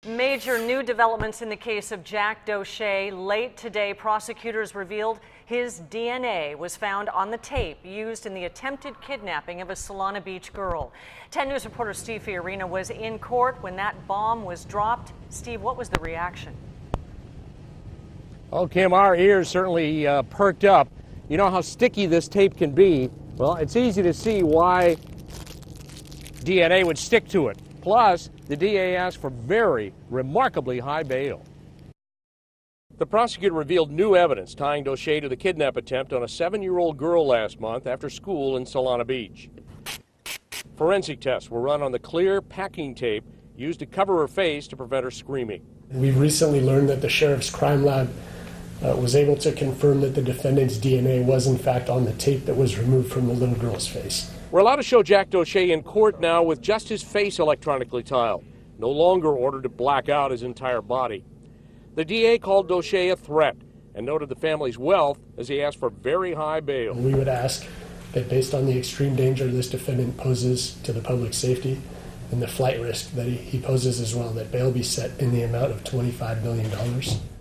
Major new developments in the case of Jack Doshay. Late today, prosecutors revealed his DNA was found on the tape used in the attempted kidnapping of a Solana Beach girl. 10 News reporter Steve Fiorina was in court when that bomb was dropped. Steve, what was the reaction? Oh, Kim, our ears certainly perked up. You know how sticky this tape can be. Well, it's easy to see why DNA would stick to it. Plus, the DA asked for very remarkably high bail. The prosecutor revealed new evidence tying Doshay to the kidnap attempt on a 7-year-old girl last month after school in Solana Beach. Forensic tests were run on the clear packing tape used to cover her face to prevent her screaming. We've recently learned that the sheriff's crime lab was able to confirm that the defendant's DNA was in fact on the tape that was removed from the little girl's face. We're allowed to show Jack Doshay in court now with just his face electronically tiled, no longer ordered to black out his entire body. The DA called Doshay a threat and noted the family's wealth as he asked for very high bail. We would ask that based on the extreme danger this defendant poses to the public safety and the flight risk that he poses as well, that bail be set in the amount of $25 million.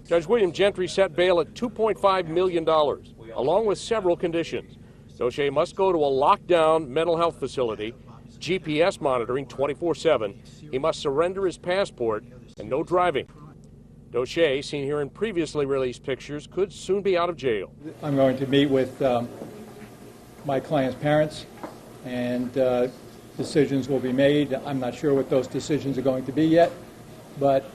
Judge William Gentry set bail at $2.5 million, along with several conditions. Doshay must go to a lockdown mental health facility, GPS monitoring 24/7. He must surrender his passport and no driving. Doshay, seen here in previously released pictures, could soon be out of jail. I'm going to meet with my client's parents, and decisions will be made. I'm not sure what those decisions are going to be yet, but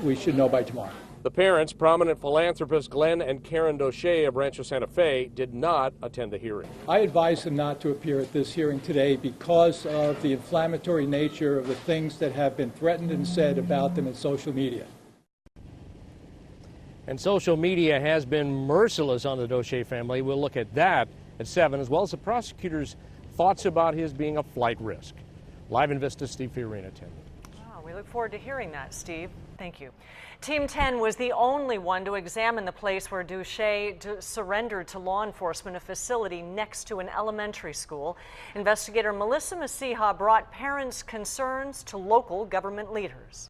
we should know by tomorrow. The parents, prominent philanthropists Glenn and Karen Doshay of Rancho Santa Fe, did not attend the hearing. I advised them not to appear at this hearing today because of the inflammatory nature of the things that have been threatened and said about them in social media. And social media has been merciless on the Doshay family. We'll look at that at 7, as well as the prosecutor's thoughts about his being a flight risk. Live in Vista, Steve Fiorina, 10. We look forward to hearing that, Steve. Thank you. Team 10 was the only one to examine the place where Doshay surrendered to law enforcement, a facility next to an elementary school. Investigator Melissa Masiha brought parents' concerns to local government leaders.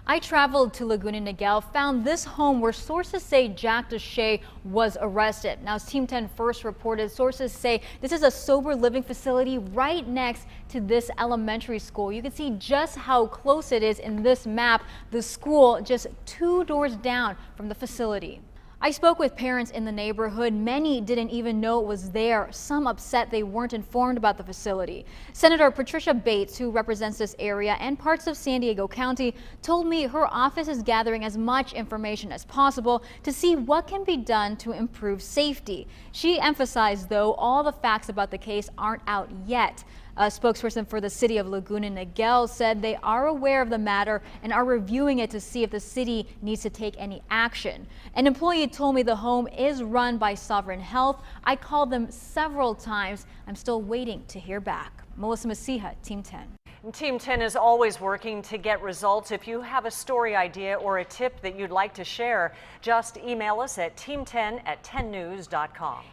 I traveled to Laguna Niguel, found this home where sources say Jack Doshay was arrested. Now, as Team 10 first reported, sources say this is a sober living facility right next to this elementary school. You can see just how close it is in this map. The school just 2 doors down from the facility. I spoke with parents in the neighborhood. Many didn't even know it was there. Some upset they weren't informed about the facility. Senator Patricia Bates, who represents this area and parts of San Diego County, told me her office is gathering as much information as possible to see what can be done to improve safety. She emphasized, though, all the facts about the case aren't out yet. A spokesperson for the city of Laguna Niguel said they are aware of the matter and are reviewing it to see if the city needs to take any action. An employee told me the home is run by Sovereign Health. I called them several times. I'm still waiting to hear back. Melissa Masiha, Team 10. Team 10 is always working to get results. If you have a story idea or a tip that you'd like to share, just email us at team10@10news.com.